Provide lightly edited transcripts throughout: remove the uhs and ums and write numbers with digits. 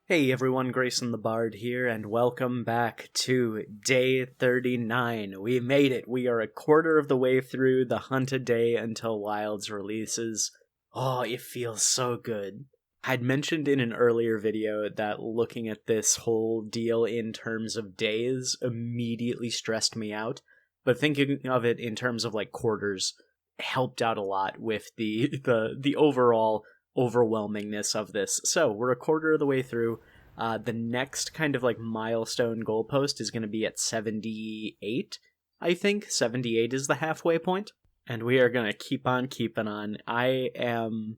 Hey everyone, Grayson the Bard here, and welcome back to day 39. We made it. We are a quarter of the way through the Hunt a Day until Wilds releases. Oh, it feels so good. I'd mentioned in an earlier video that looking at this whole deal in terms of days immediately stressed me out, but thinking of it in terms of like quarters helped out a lot with the overall overwhelmingness of this. So we're a quarter of the way through. The next kind of like milestone goalpost is going to be at 78, I think. 78 is the halfway point. And we are going to keep on keeping on. I am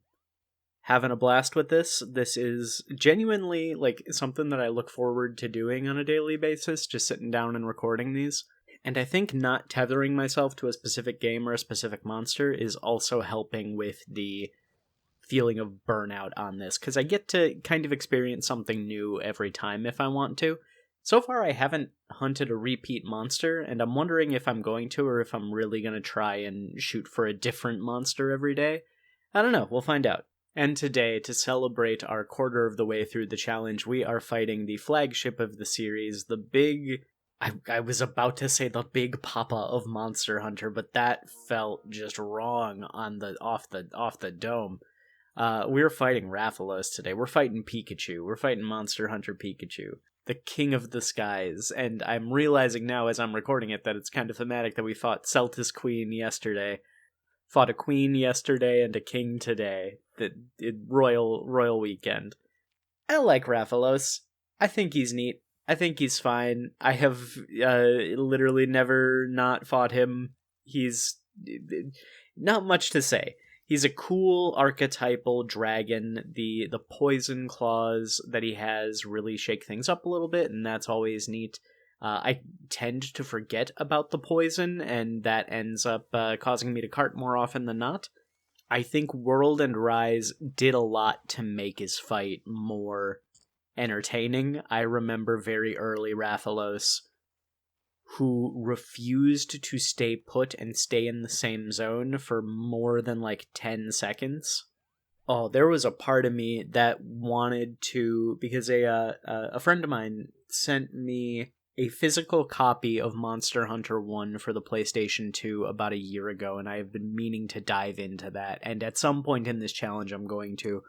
having a blast with this. This is genuinely like something that I look forward to doing on a daily basis, just sitting down and recording these. And I think not tethering myself to a specific game or a specific monster is also helping with the feeling of burnout on this, because I get to kind of experience something new every time if I want to. So far, I haven't hunted a repeat monster, and I'm wondering if I'm going to, or if I'm really going to try and shoot for a different monster every day. I don't know, we'll find out. And today, to celebrate our quarter of the way through the challenge, we are fighting the flagship of the series, the big... I was about to say the big papa of Monster Hunter, but that felt just wrong on the off the dome. We're fighting Rathalos today. We're fighting Pikachu. We're fighting Monster Hunter Pikachu, the king of the skies. And I'm realizing now as I'm recording it that it's kind of thematic that we fought Celtis Queen yesterday, fought a queen yesterday and a king today. Royal weekend. I like Rathalos. I think he's neat. I think he's fine. I have literally never not fought him. He's not much to say. He's a cool archetypal dragon. The poison claws that he has really shake things up a little bit, and that's always neat. I tend to forget about the poison, and that ends up causing me to cart more often than not. I think World and Rise did a lot to make his fight more entertaining. I remember very early Rathalos, who refused to stay put and stay in the same zone for more than like 10 seconds. Oh, there was a part of me that wanted to, because a friend of mine sent me a physical copy of Monster Hunter 1 for the PlayStation 2 about a year ago, and I have been meaning to dive into that, and at some point in this challenge I'm going to,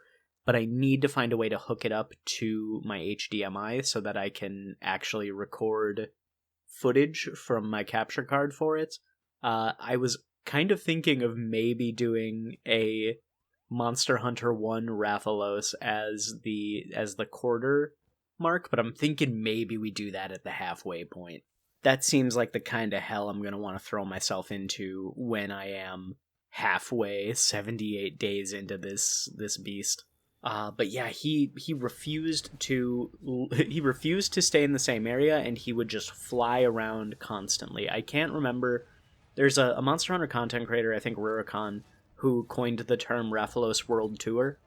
but I need to find a way to hook it up to my HDMI so that I can actually record footage from my capture card for it. I was kind of thinking of maybe doing a Monster Hunter 1 Rathalos as the quarter mark, but I'm thinking maybe we do that at the halfway point. That seems like the kind of hell I'm going to want to throw myself into when I am halfway, 78 days into this beast. But yeah, he refused to stay in the same area, and he would just fly around constantly. I can't remember. There's a Monster Hunter content creator, I think Rurikon, who coined the term Rathalos World Tour,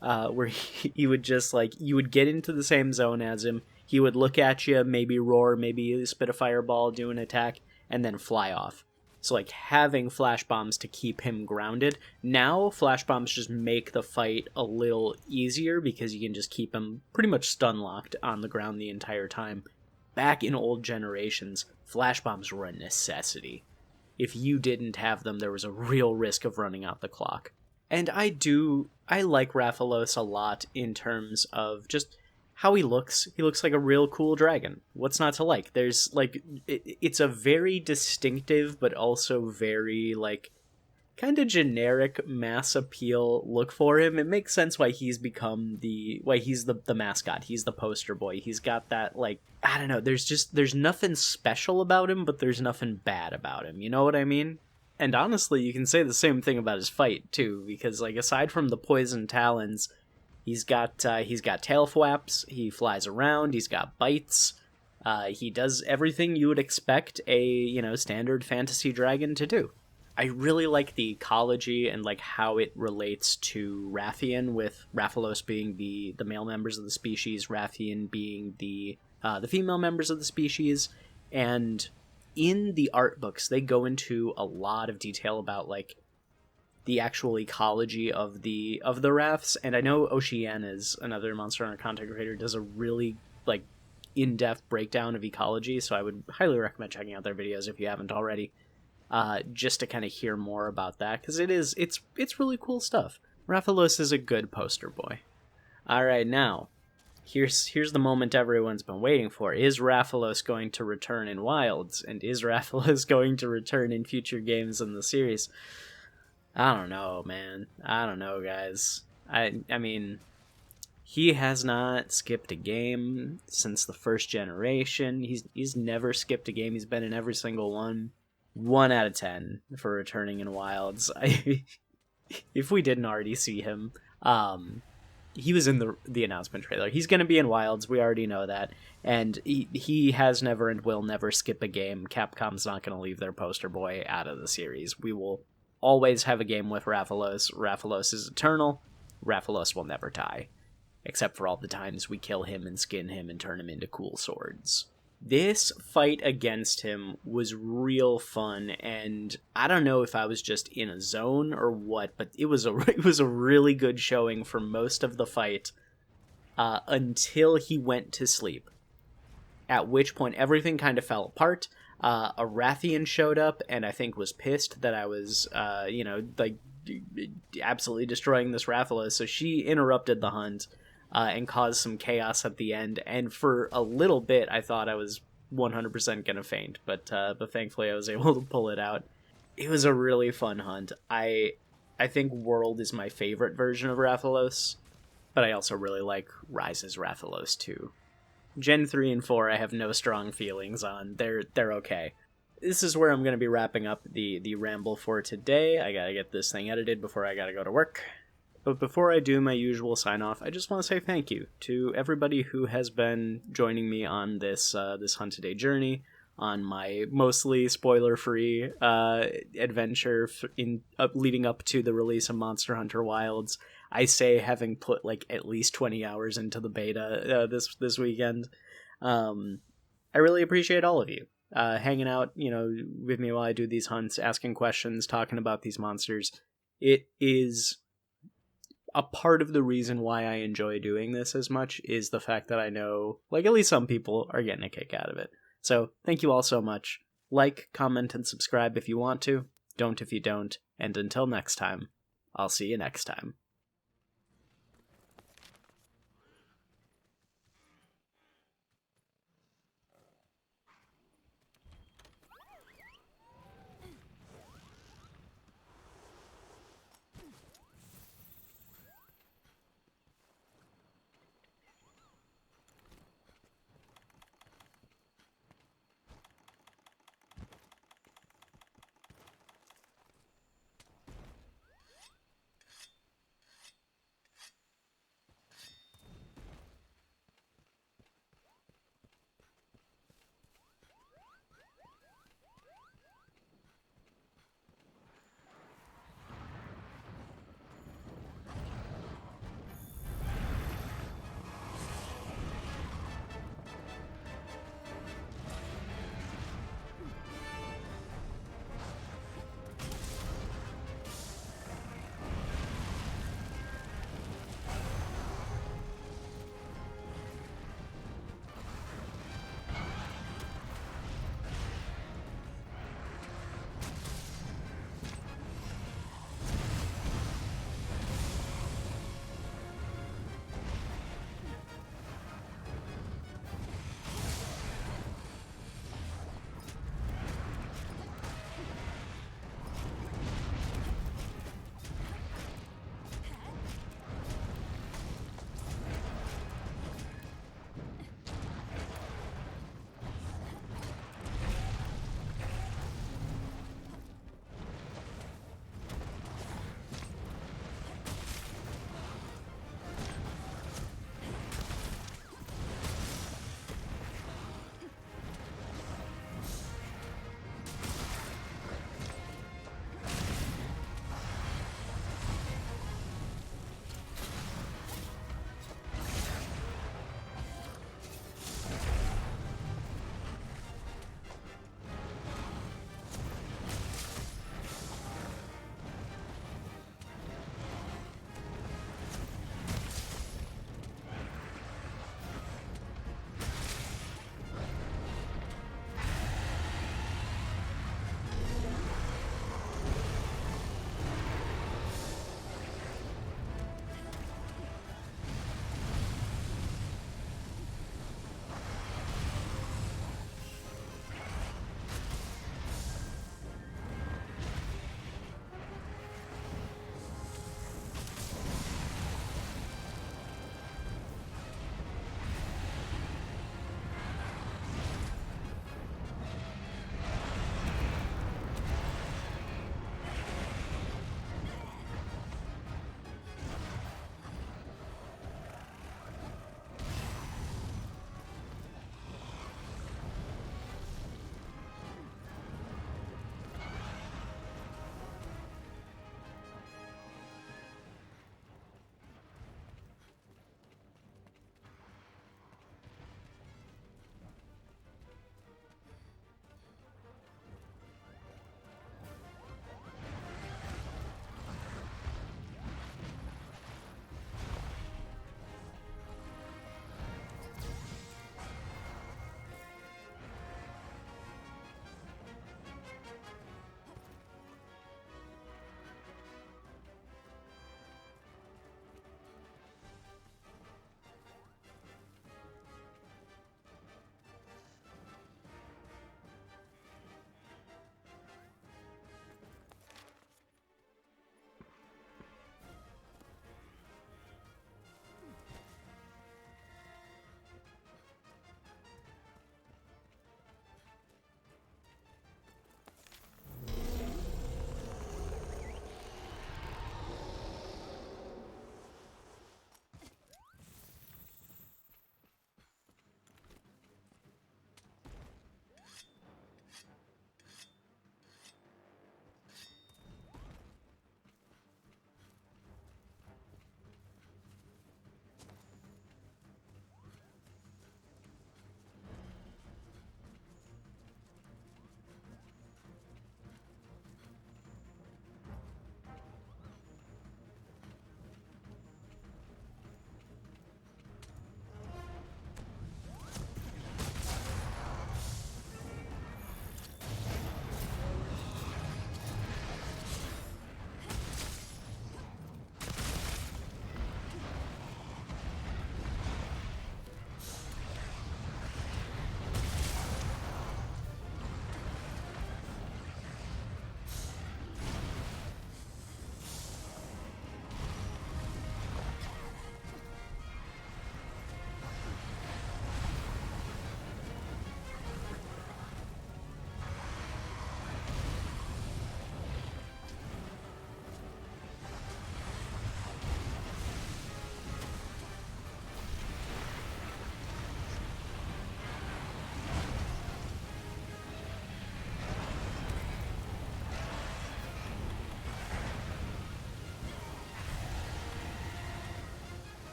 where he would just like, you would get into the same zone as him. He would look at you, maybe roar, maybe spit a fireball, do an attack, and then fly off. So, like, having flash bombs to keep him grounded. Now, flash bombs just make the fight a little easier because you can just keep him pretty much stun-locked on the ground the entire time. Back in old generations, flash bombs were a necessity. If you didn't have them, there was a real risk of running out the clock. And I like Rathalos a lot in terms of just how he looks. He looks like a real cool dragon. What's not to like? There's like, it's a very distinctive but also very like kind of generic mass appeal look for him. It makes sense why he's become the mascot. He's the poster boy. He's got that, like, I don't know, there's nothing special about him, but there's nothing bad about him. You know what I mean? And honestly, you can say the same thing about his fight too, because like aside from the poison talons, he's got tail flaps, he flies around, he's got bites, he does everything you would expect a, standard fantasy dragon to do. I really like the ecology and like how it relates to Rathian, with Rathalos being the male members of the species, Rathian being the female members of the species, and in the art books they go into a lot of detail about like the actual ecology of the rafts. And I know Oceana's, another Monster Hunter content creator, does a really like in-depth breakdown of ecology, so I would highly recommend checking out their videos if you haven't already, just to kind of hear more about that, because it's really cool stuff. Rathalos is a good poster boy. All right, now here's the moment everyone's been waiting for. Is Rathalos going to return in Wilds, and is Rathalos going to return in future games in the series? I don't know, man. I don't know, guys. I mean, he has not skipped a game since the first generation. He's never skipped a game. He's been in every single one. 1 out of 10 for returning in Wilds. If we didn't already see him, he was in the announcement trailer. He's going to be in Wilds. We already know that. And he has never and will never skip a game. Capcom's not going to leave their poster boy out of the series. We will always have a game with Rathalos. Rathalos is eternal. Rathalos will never die. Except for all the times we kill him and skin him and turn him into cool swords. This fight against him was real fun, and I don't know if I was just in a zone or what, but it was a really good showing for most of the fight, until he went to sleep. At which point everything kind of fell apart. A Rathian showed up and I think was pissed that I was, absolutely destroying this Rathalos, so she interrupted the hunt. And caused some chaos at the end, and for a little bit I thought I was 100% gonna faint, but thankfully I was able to pull it out. It was a really fun hunt. I think World is my favorite version of Rathalos, but I also really like Rise's Rathalos too. Gen 3 and 4 I have no strong feelings on. They're okay. This is where I'm going to be wrapping up the ramble for today. I gotta get this thing edited before I gotta go to work. But before I do my usual sign-off, I just want to say thank you to everybody who has been joining me on this Hunt Today journey, on my mostly spoiler-free adventure leading up to the release of Monster Hunter Wilds. I say having put like at least 20 hours into the beta this weekend. I really appreciate all of you hanging out, with me while I do these hunts, asking questions, talking about these monsters. It is a part of the reason why I enjoy doing this as much is the fact that I know, like, at least some people are getting a kick out of it. So, thank you all so much. Like, comment, and subscribe if you want to. Don't if you don't. And until next time, I'll see you next time.